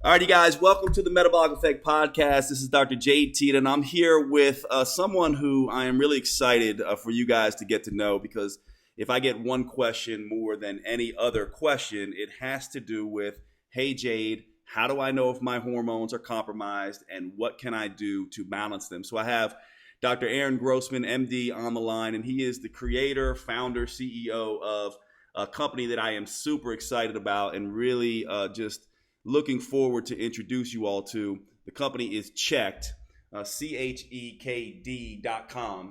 All right, you guys, welcome to the Metabolic Effect Podcast. This is Dr. Jade Teta, and I'm here with someone who I am really excited for you guys to get to know, because if I get one question more than any other question, it has to do with, hey, Jade, how do I know if my hormones are compromised, and what can I do to balance them? So I have Dr. Aaron Grossman, MD, on the line, and he is the creator, founder, CEO of a company that I am super excited about and really just looking forward to introduce you all to. The company is Checked, CHEKD.com,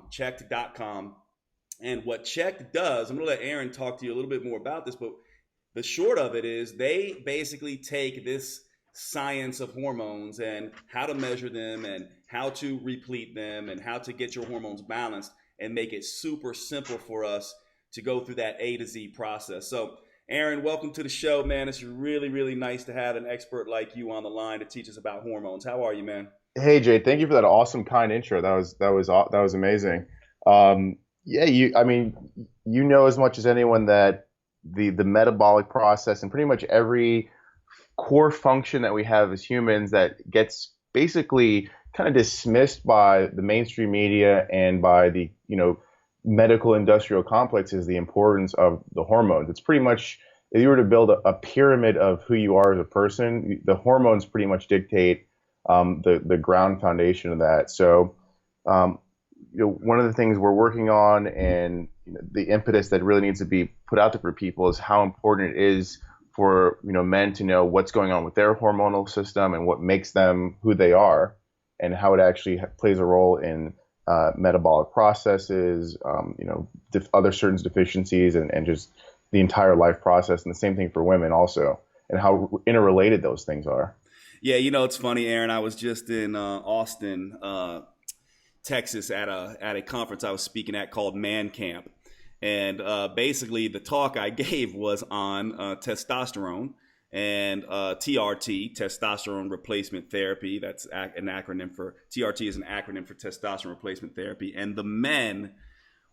Checked.com. And what Checked does, I'm going to let Aaron talk to you a little bit more about this, but the short of it is they basically take this science of hormones and how to measure them and how to replete them and how to get your hormones balanced and make it super simple for us to go through that A to Z process. So Aaron, welcome to the show, man. It's really, really nice to have an expert like you on the line to teach us about hormones. How are you, man? Hey, Jay, thank you for that awesome, kind intro. That was amazing. You know as much as anyone that the metabolic process and pretty much every core function that we have as humans that gets basically kind of dismissed by the mainstream media and by the medical industrial complex is the importance of the hormones. It's pretty much, if you were to build a pyramid of who you are as a person, the hormones pretty much dictate the ground foundation of that. So, one of the things we're working on and the impetus that really needs to be put out there for people is how important it is for men to know what's going on with their hormonal system and what makes them who they are, and how it actually plays a role in metabolic processes, other certain deficiencies, and just the entire life process. And the same thing for women also, and how interrelated those things are. Yeah, it's funny, Aaron. I was just in Austin, Texas at a conference I was speaking at called Man Camp. And basically the talk I gave was on testosterone and TRT, testosterone replacement therapy. That's an acronym for TRT is an acronym for testosterone replacement therapy. And the men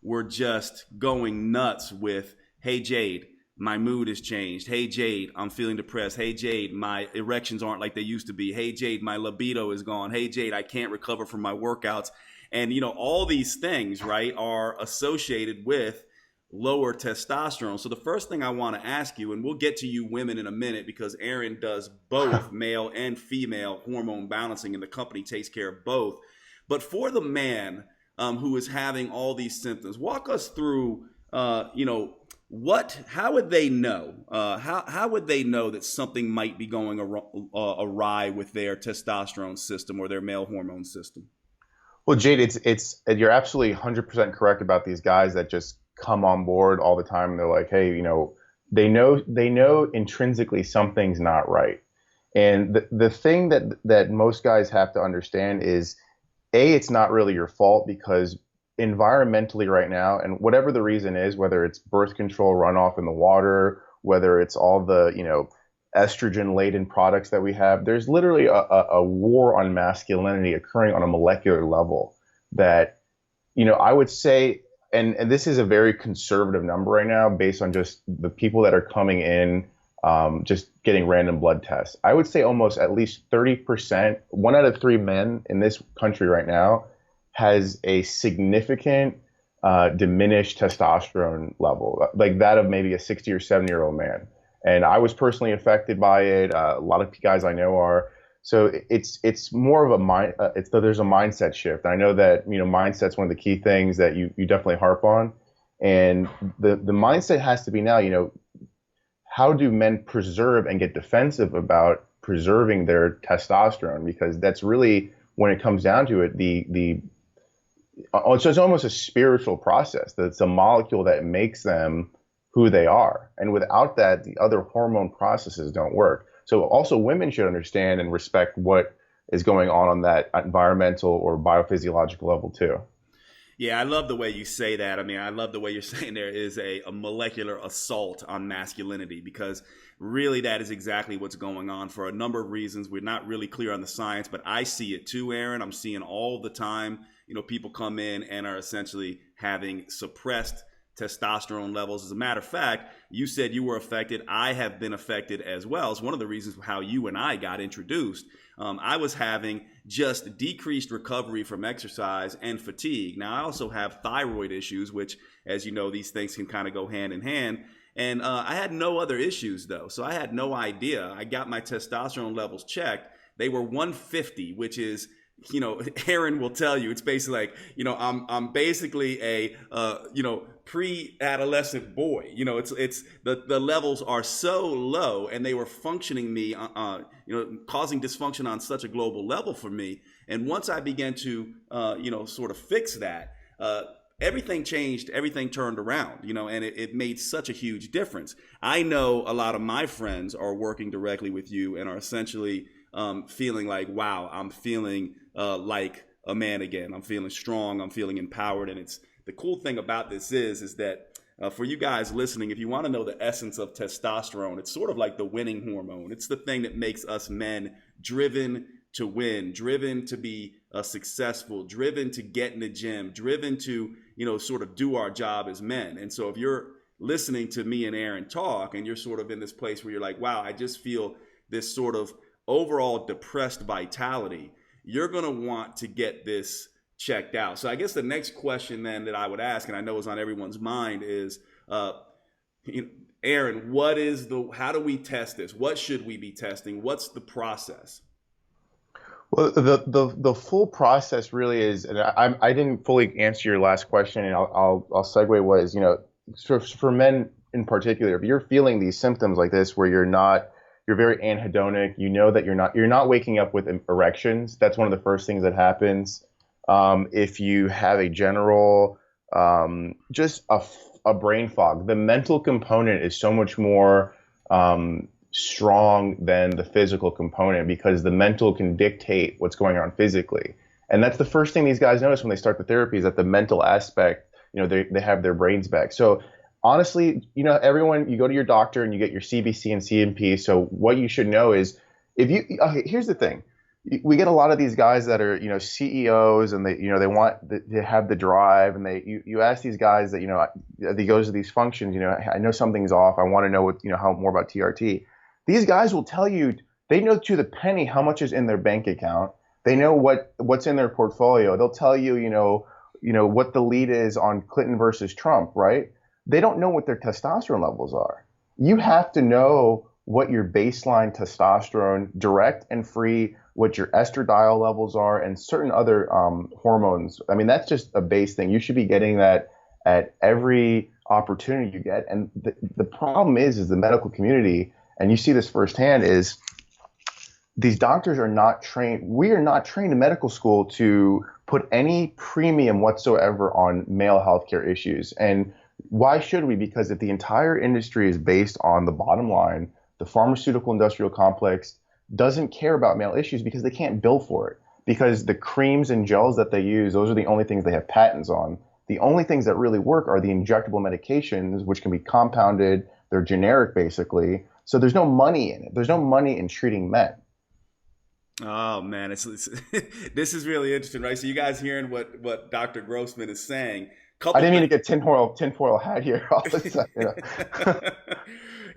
were just going nuts with, hey, Jade, my mood has changed. Hey, Jade, I'm feeling depressed. Hey, Jade, my erections aren't like they used to be. Hey, Jade, my libido is gone. Hey, Jade, I can't recover from my workouts. And, all these things, right, are associated with lower testosterone. So the first thing I want to ask you, and we'll get to you women in a minute because Aaron does both male and female hormone balancing, and the company takes care of both. But for the man who is having all these symptoms, walk us through, how would they know? How would they know that something might be going awry with their testosterone system or their male hormone system? Well, Jade, it's you're absolutely 100% correct about these guys that just come on board all the time. And they're like, hey, they know intrinsically something's not right. And the thing that most guys have to understand is, it's not really your fault, because environmentally right now, and whatever the reason is, whether it's birth control runoff in the water, whether it's all the, estrogen laden products that we have, there's literally a war on masculinity occurring on a molecular level that, I would say, and this is a very conservative number right now based on just the people that are coming in, just getting random blood tests. I would say almost at least 30%, 1 out of 3 men in this country right now has a significant diminished testosterone level, like that of maybe a 60 or 70-year-old man. And I was personally affected by it. A lot of guys I know are. So it's more of a there's a mindset shift. I know that mindset's one of the key things that you definitely harp on, and the mindset has to be now. How do men preserve and get defensive about preserving their testosterone? Because that's really, when it comes down to it, so it's almost a spiritual process. That's a molecule that makes them who they are, and without that, the other hormone processes don't work. So also women should understand and respect what is going on that environmental or biophysiological level too. Yeah, I love the way you say that. I mean, I love the way you're saying there is a molecular assault on masculinity, because really that is exactly what's going on for a number of reasons. We're not really clear on the science, but I see it too, Aaron. I'm seeing all the time, people come in and are essentially having suppressed testosterone levels. As a matter of fact, you said you were affected. I have been affected as well. It's one of the reasons how you and I got introduced. I was having just decreased recovery from exercise and fatigue. Now, I also have thyroid issues, which, as you know, these things can kind of go hand in hand. And I had no other issues, though. So I had no idea. I got my testosterone levels checked. They were 150, which is, Aaron will tell you, it's basically like, I'm basically a, pre-adolescent boy. It's the levels are so low, and they were functioning me, causing dysfunction on such a global level for me. And once I began to, sort of fix that, everything changed, everything turned around, and it made such a huge difference. I know a lot of my friends are working directly with you and are essentially feeling like, wow, I'm feeling like a man again. I'm feeling strong. I'm feeling empowered. And it's the cool thing about this is that for you guys listening, if you want to know the essence of testosterone, it's sort of like the winning hormone. It's the thing that makes us men driven to win, driven to be successful, driven to get in the gym, driven to, sort of do our job as men. And so if you're listening to me and Aaron talk and you're sort of in this place where you're like, wow, I just feel this sort of overall depressed vitality, you're going to want to get this checked out. So I guess the next question then that I would ask, and I know is on everyone's mind, is, Aaron, how do we test this? What should we be testing? What's the process? Well, the full process really is, and I didn't fully answer your last question, and I'll segue was, for men in particular, if you're feeling these symptoms like this where you're very anhedonic, that you're not waking up with erections. That's one of the first things that happens. If you have a general, just a brain fog, the mental component is so much more strong than the physical component, because the mental can dictate what's going on physically. And that's the first thing these guys notice when they start the therapy, is that the mental aspect, they have their brains back. So honestly, everyone, you go to your doctor and you get your CBC and CMP. So what you should know is, here's the thing. We get a lot of these guys that are, CEOs, and they want to have the drive, and you ask these guys that, they goes to these functions, I know something's off. I want to know what, how more about TRT. These guys will tell you, they know to the penny how much is in their bank account. They know what's in their portfolio. They'll tell you, what the lead is on Clinton versus Trump, right? They don't know what their testosterone levels are. You have to know what your baseline testosterone, direct and free, what your estradiol levels are, and certain other hormones. I mean, that's just a base thing. You should be getting that at every opportunity you get. And the problem is the medical community, and you see this firsthand, is these doctors are not trained. We are not trained in medical school to put any premium whatsoever on male healthcare issues. And why should we? Because if the entire industry is based on the bottom line, the pharmaceutical industrial complex doesn't care about male issues because they can't bill for it. Because the creams and gels that they use, those are the only things they have patents on. The only things that really work are the injectable medications, which can be compounded. They're generic, basically. So there's no money in it. There's no money in treating men. Oh man, it's this is really interesting, right? So you guys hearing what Dr. Grossman is saying. I didn't mean to get tinfoil hat here all of a sudden.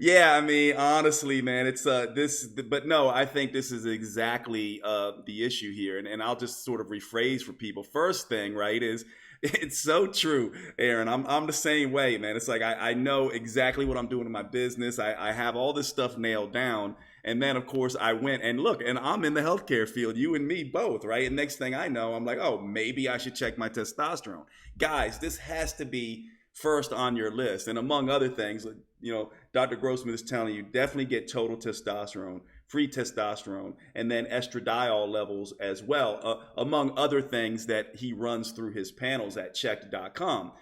Yeah, I mean, honestly, man, it's but no, I think this is exactly the issue here, and I'll just sort of rephrase for people. First thing, right, is it's so true, Aaron. I'm the same way, man. It's like I know exactly what I'm doing in my business. I have all this stuff nailed down. And then, of course, I went and look, and I'm in the healthcare field, you and me both, right? And next thing I know, I'm like, oh, maybe I should check my testosterone. Guys, this has to be first on your list. And among other things, Dr. Grossman is telling you, definitely get total testosterone, free testosterone, and then estradiol levels as well, among other things that he runs through his panels at checked.com.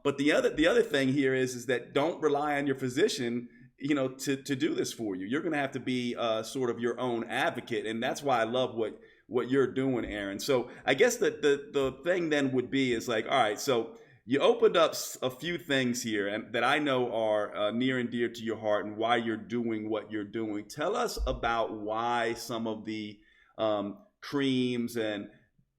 But the other thing here is that don't rely on your physician to do this for you. You're going to have to be sort of your own advocate. And that's why I love what you're doing, Aaron. So I guess that the thing then would be is like, all right, so you opened up a few things here and that I know are near and dear to your heart and why you're doing what you're doing. Tell us about why some of the creams and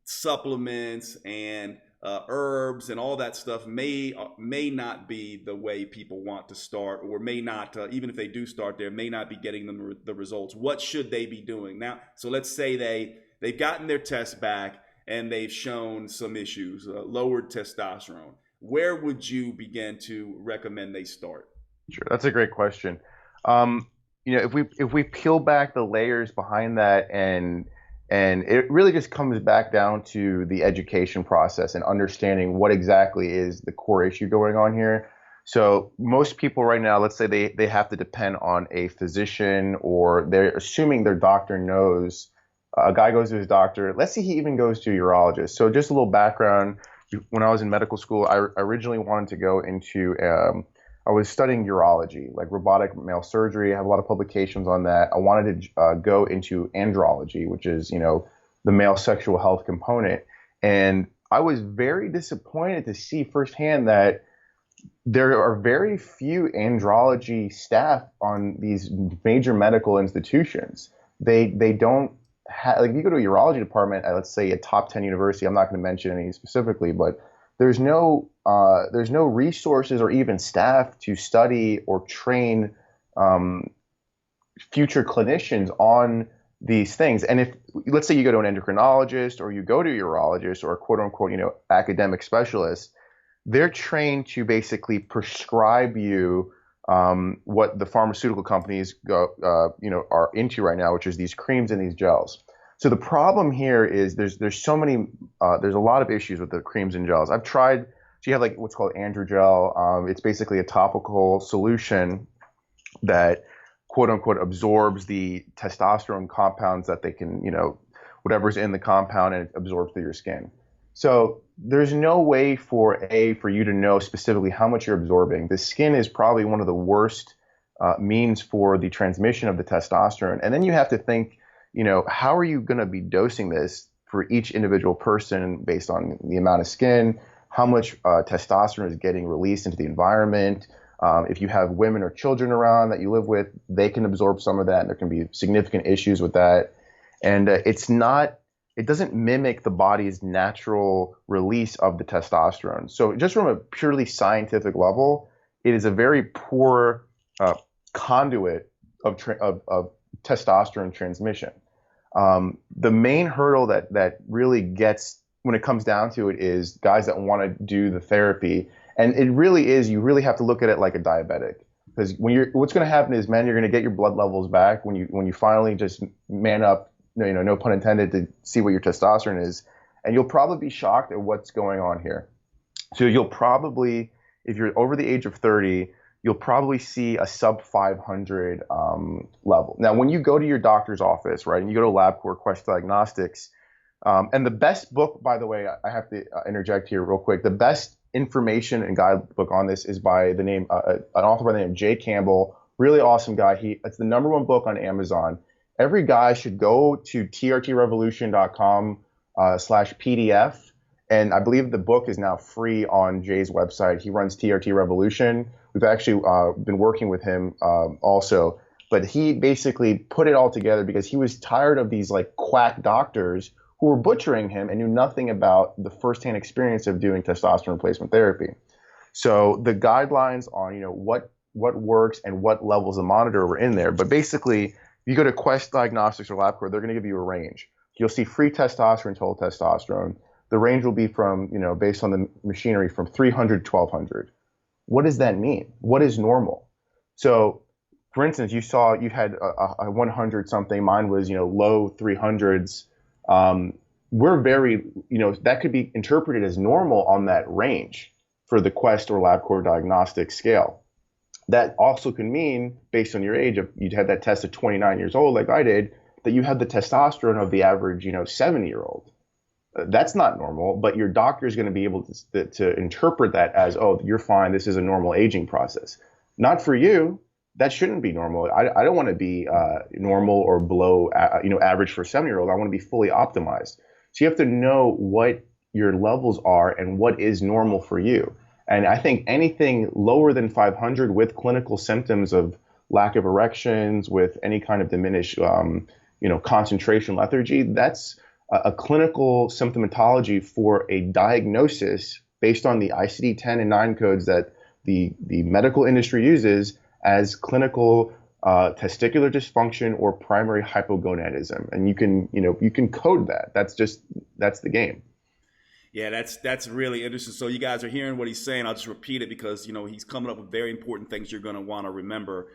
supplements and herbs and all that stuff may not be the way people want to start, or may not, even if they do start there, may not be getting them the results. What should they be doing now? So let's say they've gotten their test back and they've shown some issues, lowered testosterone. Where would you begin to recommend they start? Sure, that's a great question. If we peel back the layers behind that, and it really just comes back down to the education process and understanding what exactly is the core issue going on here. So most people right now, let's say they have to depend on a physician, or they're assuming their doctor knows. A guy goes to his doctor. Let's say he even goes to a urologist. So just a little background. When I was in medical school, I originally wanted to go into I was studying urology, like robotic male surgery. I have a lot of publications on that. I wanted to go into andrology, which is, the male sexual health component. And I was very disappointed to see firsthand that there are very few andrology staff on these major medical institutions. They don't have, like, if you go to a urology department at, let's say, a top 10 university, I'm not going to mention any specifically, but there's no resources or even staff to study or train future clinicians on these things. And if, let's say, you go to an endocrinologist or you go to a urologist or a quote unquote, academic specialist, they're trained to basically prescribe you what the pharmaceutical companies are into right now, which is these creams and these gels. So the problem here is there's so many there's a lot of issues with the creams and gels. I've tried. So you have like what's called androgel. It's basically a topical solution that quote unquote absorbs the testosterone compounds that they can, whatever's in the compound, and it absorbs through your skin. So there's no way for you to know specifically how much you're absorbing. The skin is probably one of the worst means for the transmission of the testosterone. And then you have to think, how are you going to be dosing this for each individual person based on the amount of skin, how much testosterone is getting released into the environment. If you have women or children around that you live with, they can absorb some of that, and there can be significant issues with that. And it doesn't mimic the body's natural release of the testosterone. So just from a purely scientific level, it is a very poor conduit of testosterone transmission. The main hurdle that really gets, when it comes down to it, is guys that want to do the therapy. And it really is, you really have to look at it like a diabetic. Because what's going to happen is, man, you're going to get your blood levels back when you finally just man up, no pun intended, to see what your testosterone is. And you'll probably be shocked at what's going on here. So you'll probably, if you're over the age of 30, you'll probably see a sub 500 level. Now, when you go to your doctor's office, right, and you go to LabCorp, Quest Diagnostics, and the best book, by the way, I have to interject here real quick, the best information and guidebook on this is by the name, an author by the name of Jay Campbell, really awesome guy. It's the #1 book on Amazon. Every guy should go to trtrevolution.com/PDF. And I believe the book is now free on Jay's website. He runs TRT Revolution. We've actually been working with him also. But he basically put it all together because he was tired of these like quack doctors who were butchering him and knew nothing about the firsthand experience of doing testosterone replacement therapy. So the guidelines on what works and what levels of monitor were in there. But basically, if you go to Quest Diagnostics or LabCorp, they're going to give you a range. You'll see free testosterone, total testosterone. The range will be from, based on the machinery, from 300 to 1200. What does that mean? What is normal? So, for instance, you had a 100 something. Mine was, low 300s. We're very, that could be interpreted as normal on that range for the Quest or LabCorp diagnostic scale. That also can mean, based on your age, if you had that test at 29 years old, like I did, that you had the testosterone of the average, 70-year-old. That's not normal, but your doctor is going to be able to interpret that as, oh, you're fine. This is a normal aging process. Not for you. That shouldn't be normal. I don't want to be normal or below, average for a 7-year-old. I want to be fully optimized. So you have to know what your levels are and what is normal for you. And I think anything lower than 500 with clinical symptoms of lack of erections, with any kind of diminished, concentration lethargy, that's a clinical symptomatology for a diagnosis based on the ICD-10 and 9 codes that the medical industry uses as clinical testicular dysfunction or primary hypogonadism. And you can code that. That's the game. Yeah, that's really interesting. So you guys are hearing what he's saying. I'll just repeat it because he's coming up with very important things you're going to want to remember.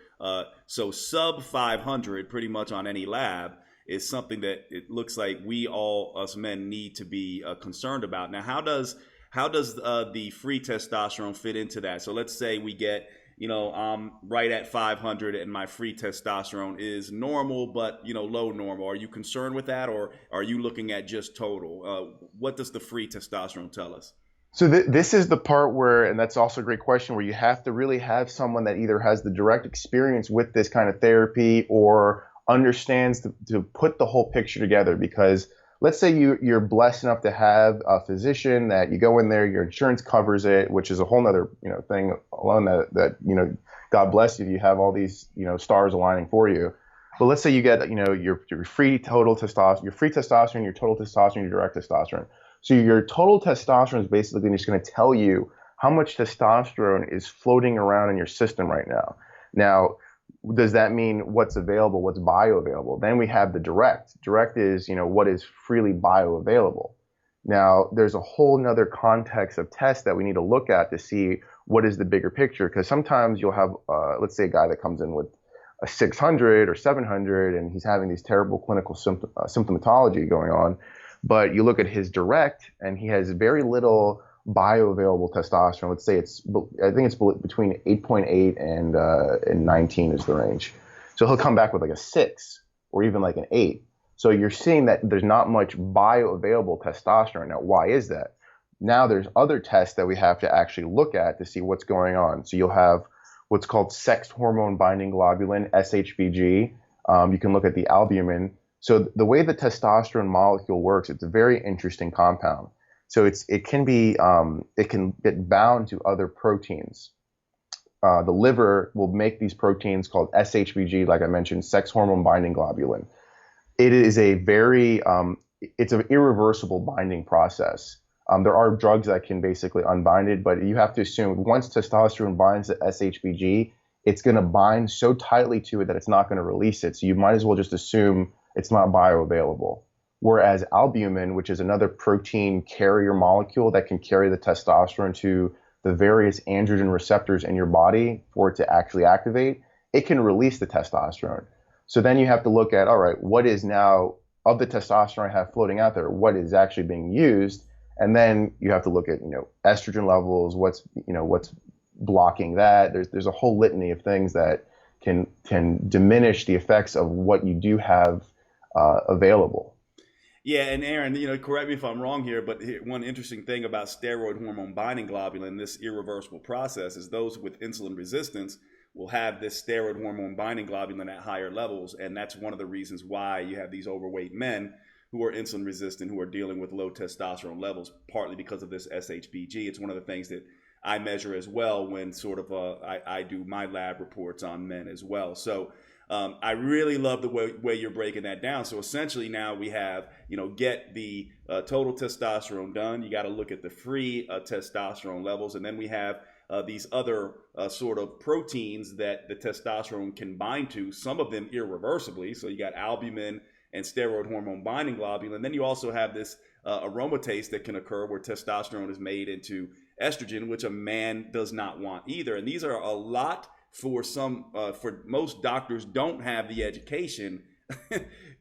So sub 500, pretty much on any lab, is something that it looks like we all us men need to be concerned about. Now, how does the free testosterone fit into that? So let's say we get I'm right at 500 and my free testosterone is normal, but low normal. Are you concerned with that, or are you looking at just total? What does the free testosterone tell us? So this is the part where, and that's also a great question, where you have to really have someone that either has the direct experience with this kind of therapy or understands to put the whole picture together. Because let's say you're blessed enough to have a physician that you go in there, your insurance covers it, which is a whole nother thing alone that God bless you if you have all these stars aligning for you. But let's say you get your free testosterone, your total testosterone, your direct testosterone. So your total testosterone is basically just going to tell you how much testosterone is floating around in your system right now. Now, does that mean what's available, what's bioavailable? Then we have the direct. Direct is, what is freely bioavailable. Now, there's a whole nother context of tests that we need to look at to see what is the bigger picture. Because sometimes you'll have, let's say, a guy that comes in with a 600 or 700, and he's having these terrible clinical symptomatology going on. But you look at his direct, and he has very little bioavailable testosterone. Let's say I think it's between 8.8 and 19 is the range. So he'll come back with like a 6 or even like an 8. So you're seeing that there's not much bioavailable testosterone. Now, why is that? Now there's other tests that we have to actually look at to see what's going on. So you'll have what's called sex hormone binding globulin, SHBG. You can look at the albumin. So the way the testosterone molecule works, it's a very interesting compound. So it can get bound to other proteins. The liver will make these proteins called SHBG, like I mentioned, sex hormone binding globulin. It is it's an irreversible binding process. There are drugs that can basically unbind it, but you have to assume once testosterone binds to SHBG, it's going to bind so tightly to it that it's not going to release it. So you might as well just assume it's not bioavailable. Whereas albumin, which is another protein carrier molecule that can carry the testosterone to the various androgen receptors in your body for it to actually activate, it can release the testosterone. So then you have to look at, all right, what is now of the testosterone I have floating out there, what is actually being used? And then you have to look at, estrogen levels, what's blocking that. There's a whole litany of things that can diminish the effects of what you do have available. Yeah, and Aaron, correct me if I'm wrong here, but one interesting thing about steroid hormone binding globulin, this irreversible process, is those with insulin resistance will have this steroid hormone binding globulin at higher levels, and that's one of the reasons why you have these overweight men who are insulin resistant, who are dealing with low testosterone levels, partly because of this SHBG. It's one of the things that I measure as well when sort of I do my lab reports on men as well. So I really love the way you're breaking that down. So essentially now we have, get the total testosterone done. You got to look at the free testosterone levels. And then we have these other sort of proteins that the testosterone can bind to, some of them irreversibly. So you got albumin and steroid hormone binding globulin. Then you also have this aromatase that can occur where testosterone is made into estrogen, which a man does not want either. And these are a lot for most doctors don't have the education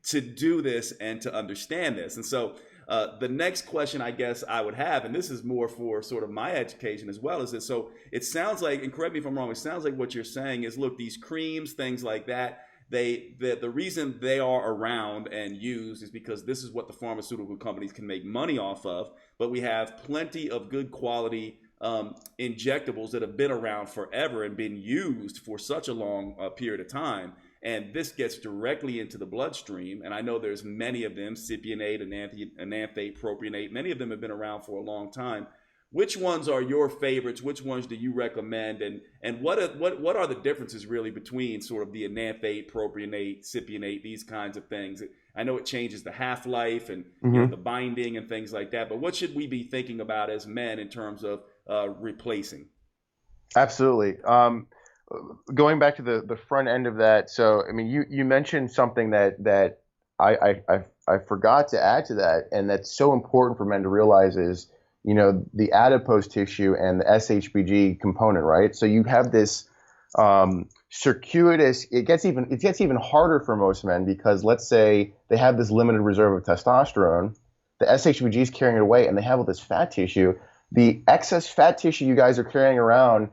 to do this and to understand this. And so the next question I guess I would have, and this is more for sort of my education as well, is that so it sounds like, and correct me if I'm wrong, it sounds like what you're saying is, look, these creams, things like that, the reason they are around and used is because this is what the pharmaceutical companies can make money off of. But we have plenty of good quality injectables that have been around forever and been used for such a long period of time. And this gets directly into the bloodstream. And I know there's many of them, cypionate, enanthate, propionate. Many of them have been around for a long time. which ones are your favorites? Which ones do you recommend? And what are the differences really between sort of the enanthate, propionate, cypionate, these kinds of things? I know it changes the half-life and the binding and things like that, but what should we be thinking about as men in terms of replacing? Absolutely. Going back to the front end of that, so I mean, you mentioned something that I forgot to add to that, and that's so important for men to realize is, the adipose tissue and the SHBG component, right? So you have this circuitous. It gets even harder for most men because let's say they have this limited reserve of testosterone, the SHBG is carrying it away, and they have all this fat tissue. The excess fat tissue you guys are carrying around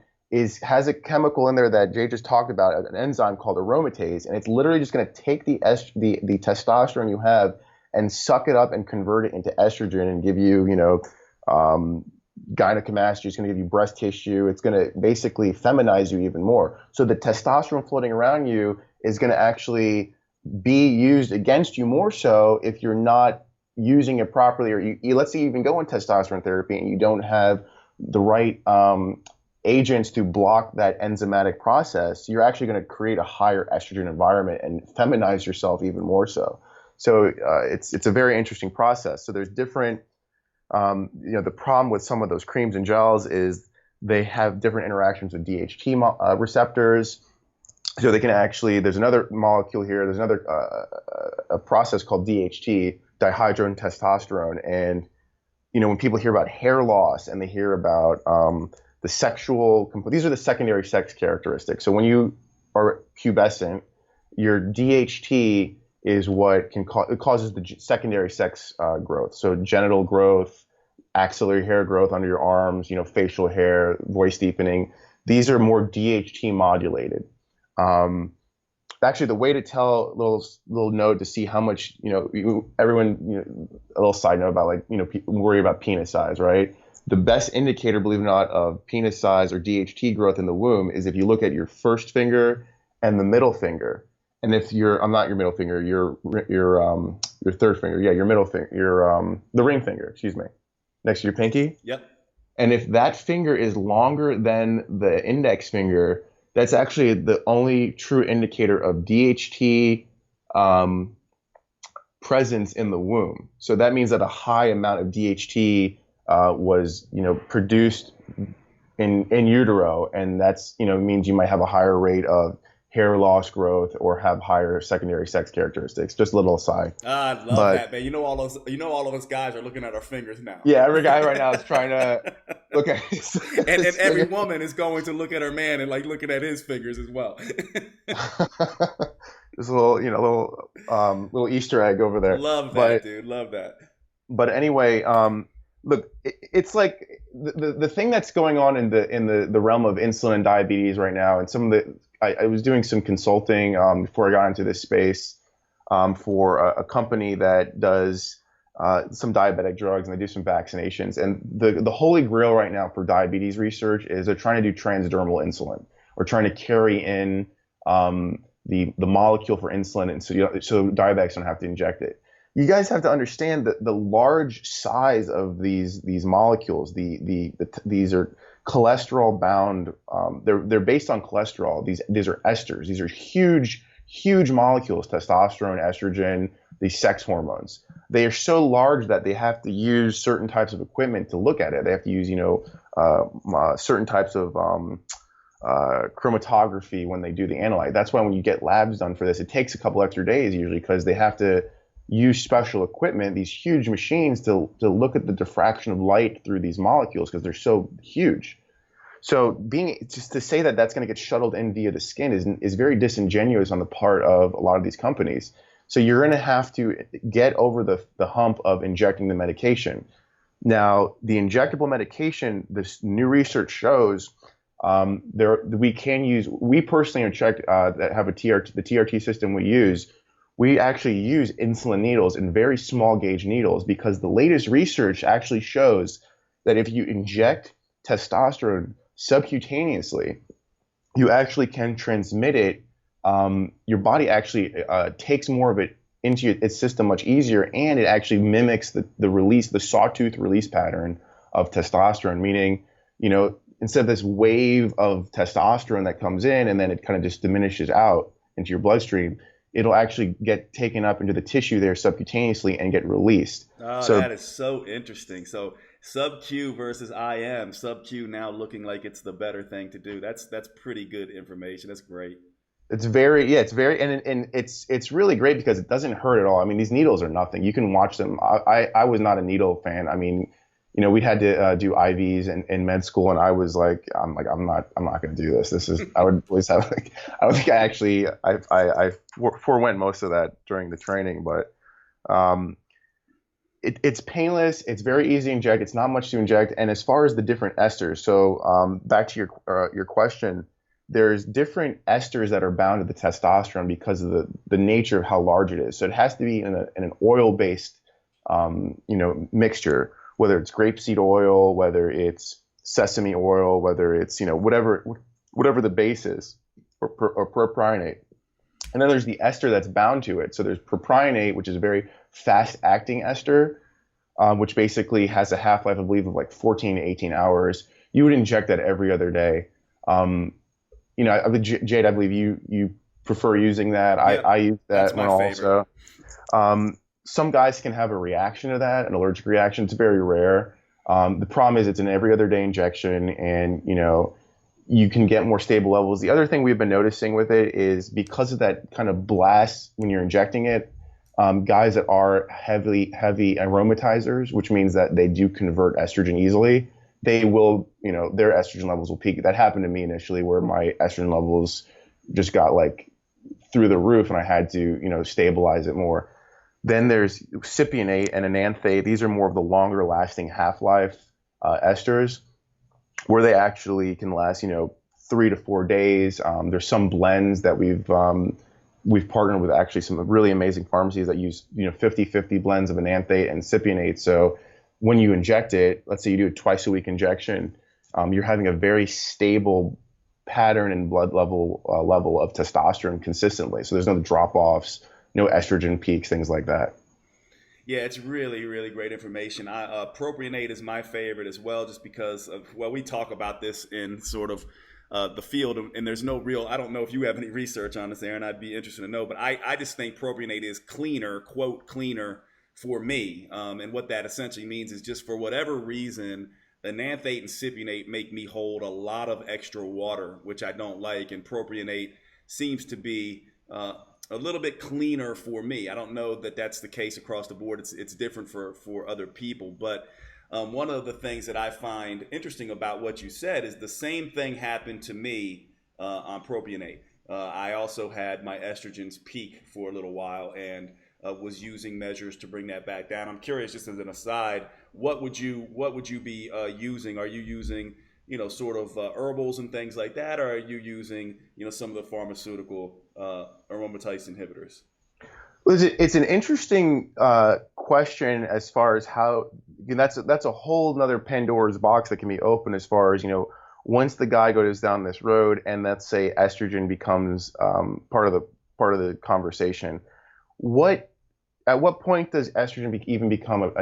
has a chemical in there that Jay just talked about, an enzyme called aromatase, and it's literally just going to take the testosterone you have and suck it up and convert it into estrogen and give you, gynecomastia. It's going to give you breast tissue. It's going to basically feminize you even more. So the testosterone floating around you is going to actually be used against you more so if you're not using it properly, or let's say you even go in testosterone therapy and you don't have the right agents to block that enzymatic process. You're actually going to create a higher estrogen environment and feminize yourself even more so. So it's a very interesting process. So there's different. The problem with some of those creams and gels is they have different interactions with DHT receptors. So they can actually, there's another molecule here, there's another a process called DHT, dihydrotestosterone. And, when people hear about hair loss and they hear about the sexual, these are the secondary sex characteristics. So when you are pubescent, your DHT is what it causes the secondary sex growth. So genital growth, axillary hair growth under your arms, facial hair, voice deepening. These are more DHT modulated. Actually, the way to tell, little note to see how much, everyone, a little side note about people worry about penis size, right? The best indicator, believe it or not, of penis size or DHT growth in the womb is if you look at your first finger and the middle finger. And if I'm not your middle finger, your third finger, your middle finger, the ring finger, excuse me, next to your pinky. Yep. And if that finger is longer than the index finger, that's actually the only true indicator of DHT presence in the womb. So that means that a high amount of DHT was, produced in utero, and that's, means you might have a higher rate of hair loss growth or have higher secondary sex characteristics. Just a little aside. I love that, man. All of us guys are looking at our fingers now. Yeah, every guy right now is trying to look at his and every woman is going to look at her man and looking at his fingers as well. There's a little Easter egg over there. Love that, dude. Love that. But anyway, look, it's like the thing that's going on in the realm of insulin and diabetes right now, and some of the I was doing some consulting before I got into this space for a company that does some diabetic drugs, and they do some vaccinations. And the holy grail right now for diabetes research is they're trying to do transdermal insulin, or trying to carry in the molecule for insulin, and so diabetics don't have to inject it. You guys have to understand that the large size of these molecules, these are cholesterol bound. They're based on cholesterol. These are esters. These are huge molecules: testosterone, estrogen, these sex hormones. They are so large that they have to use certain types of equipment to look at it. They have to use certain types of chromatography when they do the analyte. That's why when you get labs done for this, it takes a couple extra days usually, because they have to use special equipment, these huge machines, to look at the diffraction of light through these molecules, because they're so huge. So just to say that that's going to get shuttled in via the skin is very disingenuous on the part of a lot of these companies. So you're going to have to get over the hump of injecting the medication. Now, the injectable medication, this new research shows we personally check that have the TRT system we use. We actually use insulin needles and very small gauge needles, because the latest research actually shows that if you inject testosterone subcutaneously, you actually can transmit it. Your body actually takes more of it into its system much easier, and it actually mimics the sawtooth release pattern of testosterone, meaning, instead of this wave of testosterone that comes in and then it kind of just diminishes out into your bloodstream, it'll actually get taken up into the tissue there subcutaneously and get released. Oh, So that is so interesting. So sub-Q versus IM, sub-Q now looking like it's the better thing to do. That's pretty good information. That's great. it's very, and it's really great because it doesn't hurt at all. I mean, these needles are nothing. You can watch them. I was not a needle fan. I mean, we had to do IVs in med school, and I'm not going to do this. This is, I would always have like, I don't think I forewent most of that during the training, but it's painless. It's very easy to inject. It's not much to inject. And as far as the different esters, so back to your question, there's different esters that are bound to the testosterone because of the nature of how large it is. So it has to be in an oil-based mixture, whether it's grapeseed oil, whether it's sesame oil, whether it's whatever the base is, or propionate. And then there's the ester that's bound to it. So there's propionate, which is a very fast-acting ester, which basically has a half-life, I believe, of like 14 to 18 hours. You would inject that every other day. Jade, I believe you prefer using that. Yeah, I use that one favorite. also. Some guys can have a reaction to that, an allergic reaction. It's very rare. The problem is it's an every other day injection, and you can get more stable levels. The other thing we've been noticing with it is because of that kind of blast when you're injecting it, guys that are heavy aromatizers, which means that they do convert estrogen easily, they will, their estrogen levels will peak. That happened to me initially, where my estrogen levels just got like through the roof, and I had to, stabilize it more. Then there's cypionate and enanthate. These are more of the longer lasting half-life esters, where they actually can last, 3 to 4 days. There's some blends that we've partnered with actually some really amazing pharmacies that use, 50-50 blends of enanthate and cypionate. So when you inject it, let's say you do a twice a week injection, you're having a very stable pattern and blood level of testosterone consistently. So there's no drop-offs, no estrogen peaks, things like that. Yeah, it's really, really great information. Propionate is my favorite as well, just because we talk about this in sort of the field, and there's no real, I don't know if you have any research on this, Aaron, I'd be interested to know, but I just think propionate is cleaner, quote, cleaner for me. And what that essentially means is just for whatever reason, enanthate and cypionate make me hold a lot of extra water, which I don't like, and propionate seems to be a little bit cleaner for me. I don't know that that's the case across the board. It's different for other people. But one of the things that I find interesting about what you said is the same thing happened to me on propionate. I also had my estrogens peak for a little while and was using measures to bring that back down. I'm curious, just as an aside, what would you be using? Are you using sort of herbals and things like that, or are you using some of the pharmaceutical aromatase inhibitors? Well, it's an interesting question as far as how that's a whole nother Pandora's box that can be open as far as once the guy goes down this road and let's say estrogen becomes part of the conversation. At what point does estrogen even become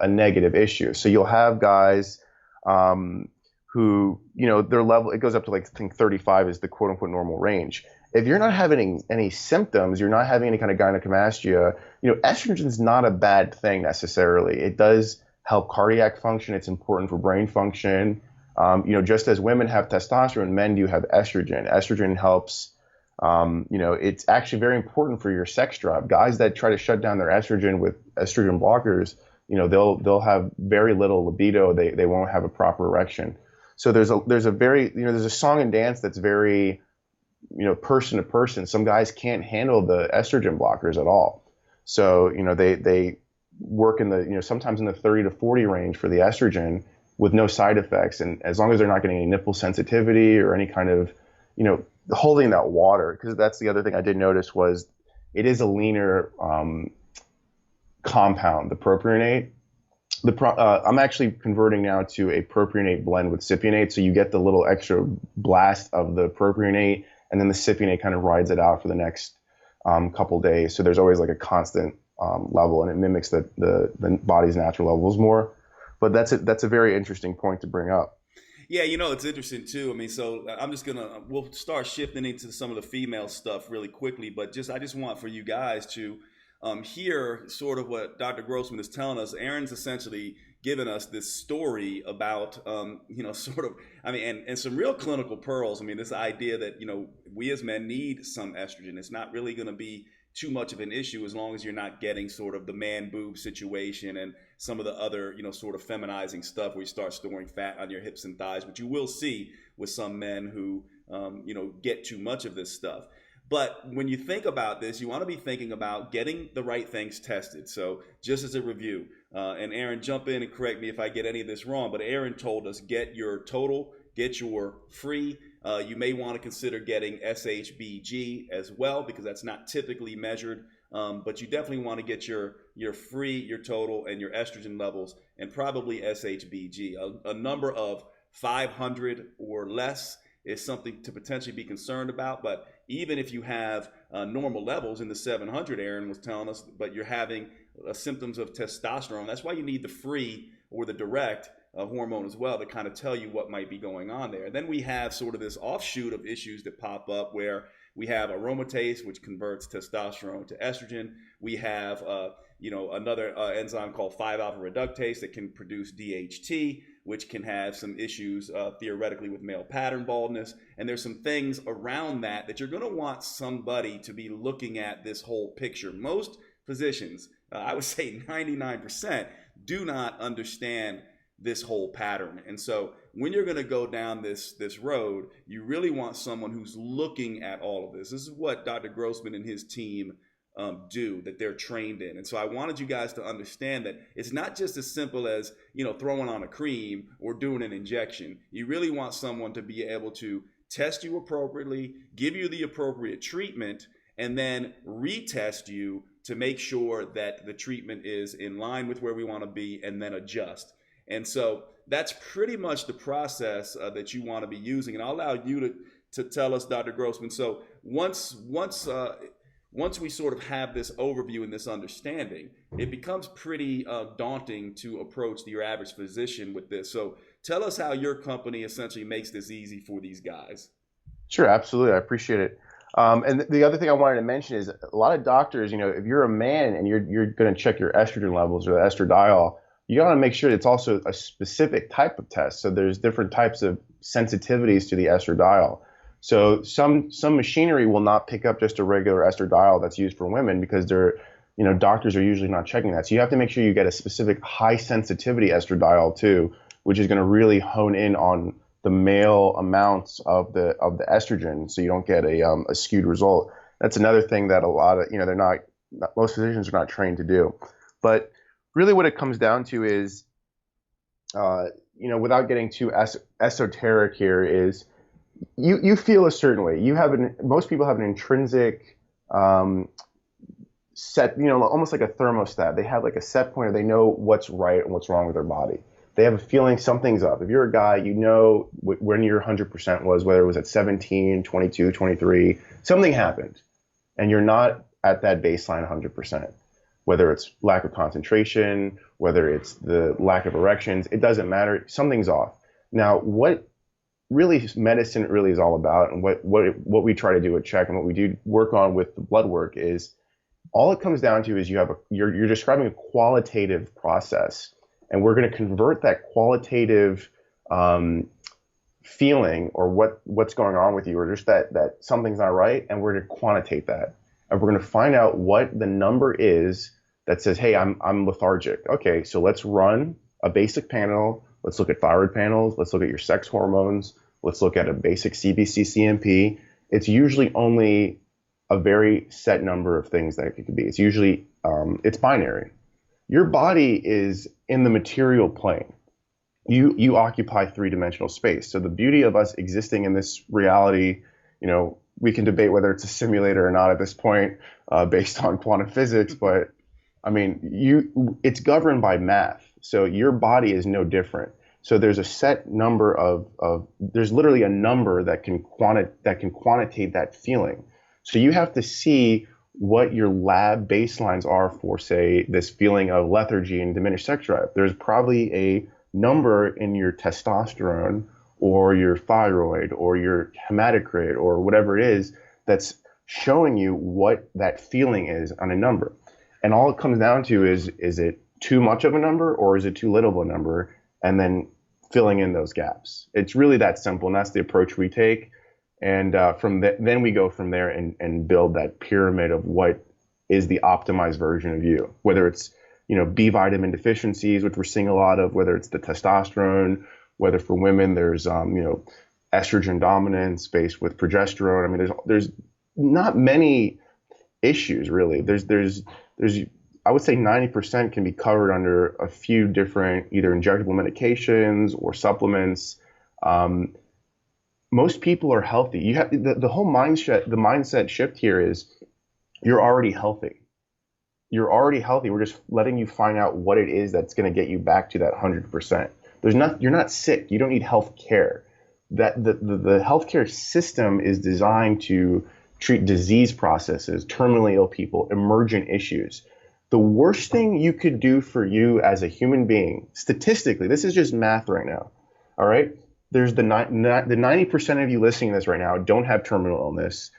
a negative issue? So you'll have guys who their level, it goes up to like I think 35 is the quote unquote normal range. If you're not having any symptoms, you're not having any kind of gynecomastia, estrogen is not a bad thing necessarily. It does help cardiac function. It's important for brain function. Just as women have testosterone, men do have estrogen. Estrogen helps. It's actually very important for your sex drive. Guys that try to shut down their estrogen with estrogen blockers, they'll have very little libido. They won't have a proper erection. So there's a song and dance that's very person to person. Some guys can't handle the estrogen blockers at all. So, they work in the, sometimes in the 30 to 40 range for the estrogen with no side effects. And as long as they're not getting any nipple sensitivity or any kind of, holding that water, because that's the other thing I did notice was it is a leaner compound, the propionate. I'm actually converting now to a propionate blend with cypionate. So you get the little extra blast of the propionate, and then the cypionate kind of rides it out for the next couple days. So there's always like a constant level, and it mimics the body's natural levels more. But that's a very interesting point to bring up. Yeah, it's interesting too. I mean, so we'll start shifting into some of the female stuff really quickly, but I just want for you guys to hear sort of what Dr. Grossman is telling us. Aaron's essentially given us this story about, sort of, I mean, and some real clinical pearls. I mean, this idea that, we as men need some estrogen. It's not really going to be too much of an issue as long as you're not getting sort of the man boob situation and some of the other, sort of feminizing stuff where you start storing fat on your hips and thighs, which you will see with some men who, get too much of this stuff. But when you think about this, you want to be thinking about getting the right things tested. So just as a review, and Aaron, jump in and correct me if I get any of this wrong, but Aaron told us get your total, get your free. You may want to consider getting SHBG as well, because that's not typically measured. But you definitely want to get your free, your total, and your estrogen levels, and probably SHBG. A number of 500 or less is something to potentially be concerned about. But even if you have normal levels in the 700, Aaron was telling us, but you're having symptoms of testosterone, that's why you need the free or the direct hormone as well to kind of tell you what might be going on there. And then we have sort of this offshoot of issues that pop up where we have aromatase, which converts testosterone to estrogen. We have another enzyme called 5-alpha reductase that can produce DHT, which can have some issues theoretically with male pattern baldness. And there's some things around that you're going to want somebody to be looking at this whole picture. Most physicians, I would say 99%, do not understand this whole pattern. And so when you're going to go down this road, you really want someone who's looking at all of this. This is what Dr. Grossman and his team do, that they're trained in. And so I wanted you guys to understand that it's not just as simple as, throwing on a cream or doing an injection. You really want someone to be able to test you appropriately, give you the appropriate treatment, and then retest you to make sure that the treatment is in line with where we want to be, and then adjust. And so that's pretty much the process that you want to be using. And I'll allow you to tell us, Dr. Grossman. So once we sort of have this overview and this understanding, it becomes pretty daunting to approach your average physician with this. So tell us how your company essentially makes this easy for these guys. Sure, absolutely. I appreciate it. And the other thing I wanted to mention is a lot of doctors, if you're a man and you're going to check your estrogen levels or the estradiol, you got to make sure it's also a specific type of test. So there's different types of sensitivities to the estradiol. So some machinery will not pick up just a regular estradiol that's used for women because doctors are usually not checking that. So you have to make sure you get a specific high sensitivity estradiol too, which is going to really hone in on the male amounts of the estrogen, so you don't get a skewed result. That's another thing that a lot of most physicians are not trained to do. But really, what it comes down to is, without getting too esoteric here, is you feel a certain way. Most people have an intrinsic set, almost like a thermostat. They have like a set pointer. They know what's right and what's wrong with their body. They have a feeling something's up. If you're a guy, when your 100% was, whether it was at 17, 22, 23, something happened, and you're not at that baseline 100%. Whether it's lack of concentration, whether it's the lack of erections, it doesn't matter. Something's off. Now, what really medicine really is all about, and what we try to do at Check and what we do work on with the blood work is, all it comes down to is you're describing a qualitative process, and we're going to convert that qualitative feeling or what's going on with you, or just that something's not right, and we're going to quantitate that. And we're going to find out what the number is that says, hey, I'm lethargic. Okay, so let's run a basic panel. Let's look at thyroid panels. Let's look at your sex hormones. Let's look at a basic CBC-CMP. It's usually only a very set number of things that it could be. It's usually, it's binary. Your body is in the material plane. You occupy three-dimensional space. So the beauty of us existing in this reality, we can debate whether it's a simulator or not at this point, based on quantum physics. But I mean, it's governed by math. So your body is no different. So there's a set number there's literally a number that can quantitate that feeling. So you have to see what your lab baselines are for, say, this feeling of lethargy and diminished sex drive. There's probably a number in your testosterone or your thyroid or your hematocrit or whatever it is that's showing you what that feeling is on a number. And all it comes down to is it too much of a number or is it too little of a number? And then filling in those gaps. It's really that simple, and that's the approach we take. And then we go from there and build that pyramid of what is the optimized version of you, whether it's, B vitamin deficiencies, which we're seeing a lot of, whether it's the testosterone, whether for women there's, estrogen dominance based with progesterone. I mean, there's not many issues really. There's I would say 90% can be covered under a few different either injectable medications or supplements. Most people are healthy. You have the whole mindset shift here is you're already healthy. You're already healthy. We're just letting you find out what it is that's going to get you back to that 100%. You're not sick. You don't need health care. That the healthcare system is designed to treat disease processes, terminally ill people, emergent issues. The worst thing you could do for you as a human being, statistically, this is just math right now, all right? There's the 90% of you listening to this right now don't have terminal illness.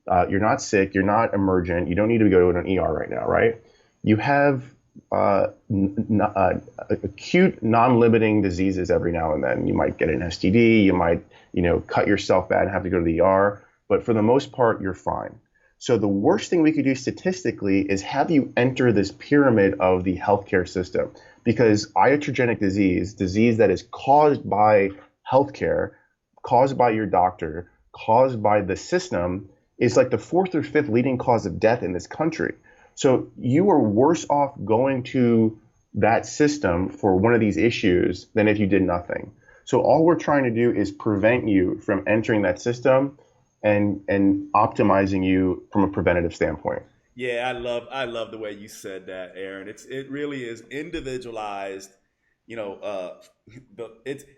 You're not sick. You're not emergent. You don't need to go to an ER right now, right? You have acute non-limiting diseases every now and then. You might get an STD. You might, cut yourself bad and have to go to the ER. But for the most part, you're fine. So the worst thing we could do statistically is have you enter this pyramid of the healthcare system, because iatrogenic disease that is caused by healthcare, caused by your doctor, caused by the system, is like the fourth or fifth leading cause of death in this country. So you are worse off going to that system for one of these issues than if you did nothing. So all we're trying to do is prevent you from entering that system and optimizing you from a preventative standpoint. Yeah, I love the way you said that, Aaron. It really is individualized. It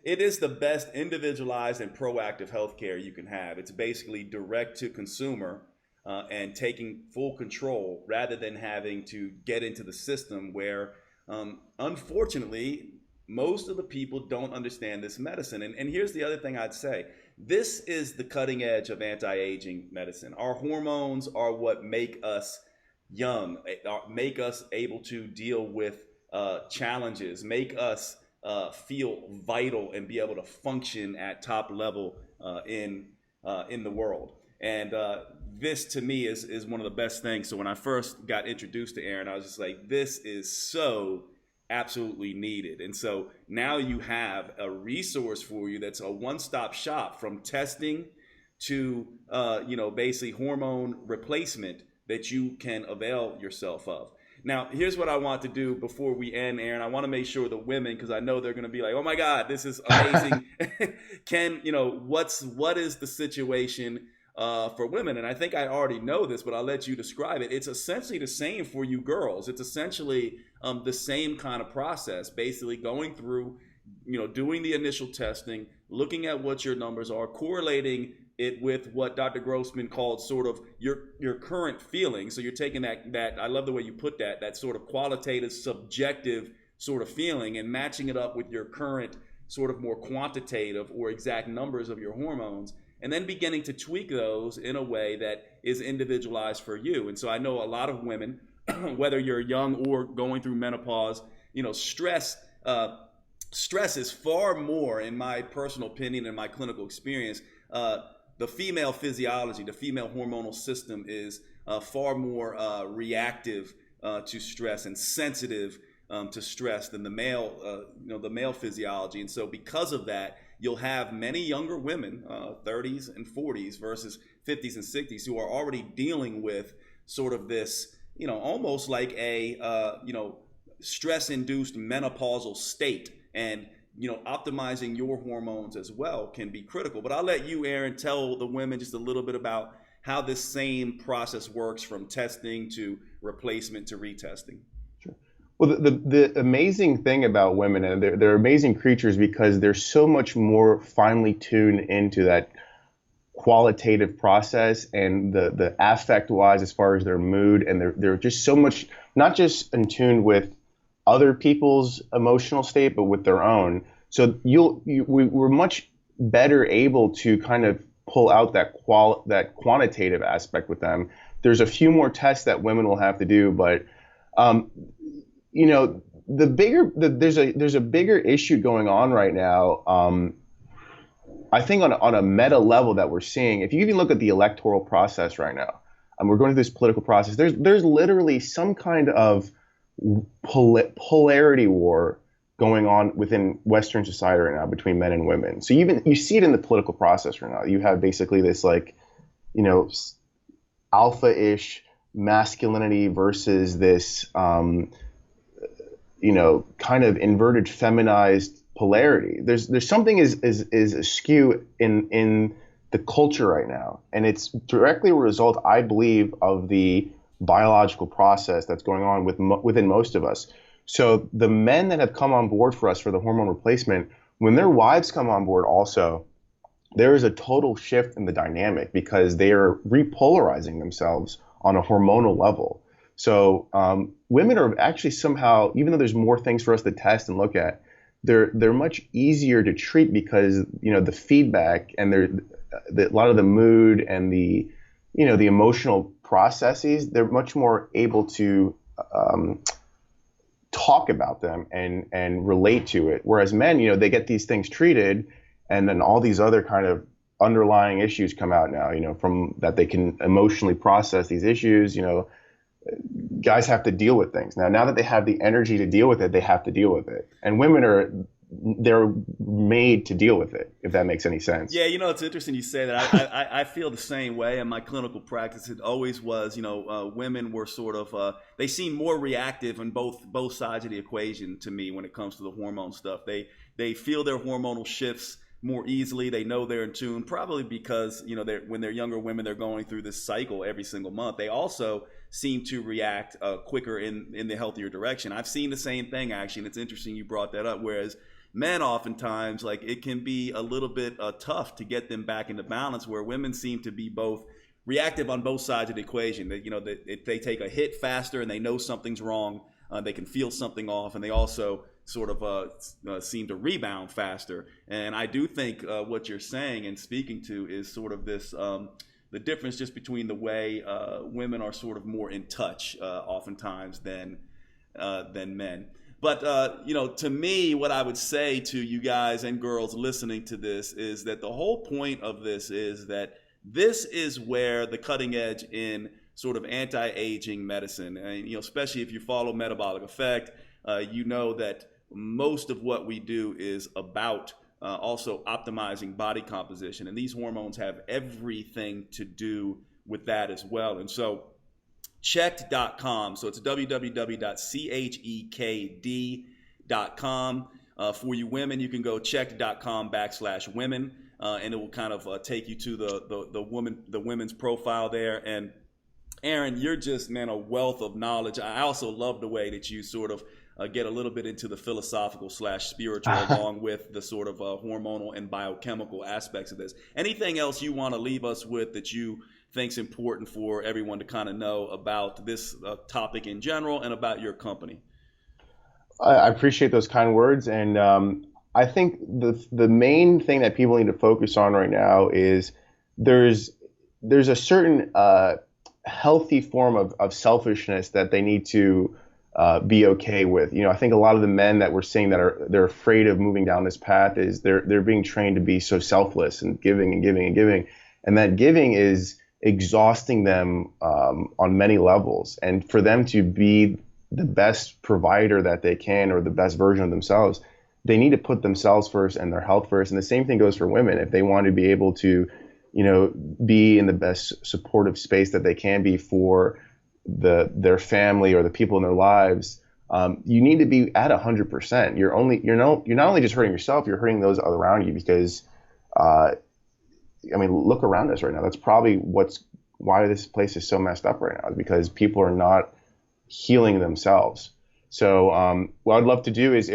is the best individualized and proactive healthcare you can have. It's basically direct to consumer and taking full control rather than having to get into the system where, unfortunately, most of the people don't understand this medicine. And here's the other thing I'd say. This is the cutting edge of anti-aging medicine. Our hormones are what make us young, make us able to deal with challenges, make us feel vital and be able to function at top level in the world. And this to me is one of the best things. So when I first got introduced to Aaron, I was just like, this is so absolutely needed. And so now you have a resource for you that's a one-stop shop from testing to basically hormone replacement that you can avail yourself of. Now, here's what I want to do before we end, Aaron. I want to make sure the women, because I know they're going to be like, oh my God, this is amazing. What is the situation for women? And I think I already know this, but I'll let you describe it. It's essentially the same for you girls. It's essentially the same kind of process, basically going through, doing the initial testing, looking at what your numbers are, correlating it with what Dr. Grossman called sort of your current feeling. So you're taking that I love the way you put that sort of qualitative, subjective sort of feeling and matching it up with your current sort of more quantitative or exact numbers of your hormones, and then beginning to tweak those in a way that is individualized for you. And so I know a lot of women, whether you're young or going through menopause, stress is far more, in my personal opinion and my clinical experience, the female physiology, the female hormonal system is far more reactive to stress and sensitive to stress than the male physiology. And so because of that, you'll have many younger women, 30s and 40s versus 50s and 60s, who are already dealing with sort of this, almost like a, stress-induced menopausal state. And optimizing your hormones as well can be critical. But I'll let you, Aaron, tell the women just a little bit about how this same process works from testing to replacement to retesting. Sure. Well, the amazing thing about women, and they're amazing creatures because they're so much more finely tuned into that qualitative process, and the affect wise as far as their mood, and they're just so much not just in tune with other people's emotional state, but with their own. So we're much better able to kind of pull out that quantitative aspect with them. There's a few more tests that women will have to do, but there's a bigger issue going on right now. I think on a meta level that we're seeing, if you even look at the electoral process right now, we're going through this political process. There's literally some kind of polarity war going on within Western society right now between men and women. So you see it in the political process right now. You have basically this alpha-ish masculinity versus this kind of inverted feminized polarity. There's something is askew in the culture right now, and it's directly a result, I believe, of the biological process that's going on within most of us. So the men that have come on board for us for the hormone replacement, when their wives come on board also, there is a total shift in the dynamic because they are repolarizing themselves on a hormonal level. So women are actually somehow, even though there's more things for us to test and look at, they're much easier to treat because the feedback and a lot of the mood and the emotional processes, they're much more able to talk about them and relate to it. Whereas men, they get these things treated, and then all these other kind of underlying issues come out now, from that they can emotionally process these issues. Guys have to deal with things now that they have the energy to deal with it, they have to deal with it. And women they're made to deal with it, if that makes any sense. Yeah, it's interesting you say that. I feel the same way in my clinical practice. It always was, women were sort of, they seem more reactive on both sides of the equation to me when it comes to the hormone stuff. They feel their hormonal shifts more easily. They know they're in tune, probably because, when they're younger women, they're going through this cycle every single month. They also seem to react quicker in the healthier direction. I've seen the same thing, actually, and it's interesting you brought that up, whereas men oftentimes, it can be a little bit tough to get them back into balance, where women seem to be both reactive on both sides of the equation. That if they take a hit faster and they know something's wrong, they can feel something off, and they also sort of seem to rebound faster. And I do think what you're saying and speaking to is sort of this the difference just between the way women are sort of more in touch oftentimes than men. But, to me, what I would say to you guys and girls listening to this is that the whole point of this is that this is where the cutting edge in sort of anti-aging medicine, and, especially if you follow Metabolic Effect, that most of what we do is about also optimizing body composition. And these hormones have everything to do with that as well. And so checked.com. So it's www.chekd.com. For you women, you can go checked.com/women, and it will kind of take you to the women's profile there. And Aaron, you're just, man, a wealth of knowledge. I also love the way that you sort of get a little bit into the philosophical/spiritual along with the sort of hormonal and biochemical aspects of this. Anything else you want to leave us with that you think's important for everyone to kind of know about this topic in general and about your company? I appreciate those kind words, and I think the main thing that people need to focus on right now is there's a certain healthy form of selfishness that they need to be okay with. I think a lot of the men that we're seeing they're afraid of moving down this path is they're being trained to be so selfless and giving and giving and giving, and that giving is exhausting them on many levels. And for them to be the best provider that they can, or the best version of themselves, they need to put themselves first and their health first. And the same thing goes for women. If they want to be able to, be in the best supportive space that they can be for their family or the people in their lives, you need to be at 100%. You're not only just hurting yourself, you're hurting those around you, because look around us right now. That's probably why this place is so messed up right now, because people are not healing themselves. So what I'd love to do is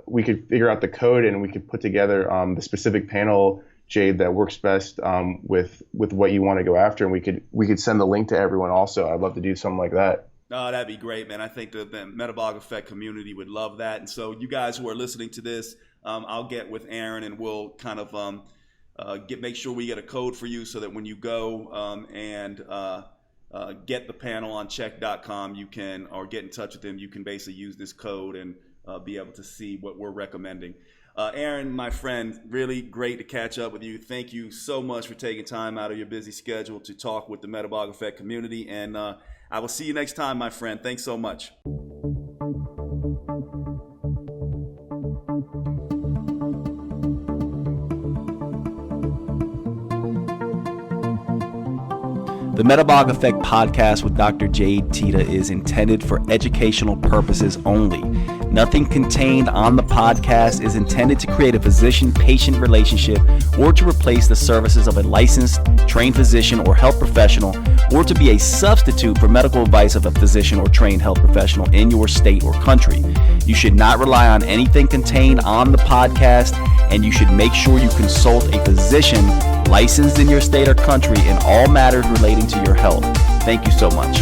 we could figure out the code and we could put together the specific panel Jade, that works best with what you want to go after, and we could send the link to everyone also. I'd love to do something like that. Oh, that'd be great, man. I think the Metabolic Effect community would love that. And so you guys who are listening to this, I'll get with Aaron and we'll kind of make sure we get a code for you so that when you go and get the panel on check.com, you can, or get in touch with them, you can basically use this code and be able to see what we're recommending. Aaron, my friend, really great to catch up with you. Thank you so much for taking time out of your busy schedule to talk with the Metabolic Effect community. And I will see you next time, my friend. Thanks so much. The Metabolic Effect Podcast with Dr. Jade Teta is intended for educational purposes only. Nothing contained on the podcast is intended to create a physician-patient relationship or to replace the services of a licensed, trained physician or health professional, or to be a substitute for medical advice of a physician or trained health professional in your state or country. You should not rely on anything contained on the podcast, and you should make sure you consult a physician licensed in your state or country in all matters relating to your health. Thank you so much.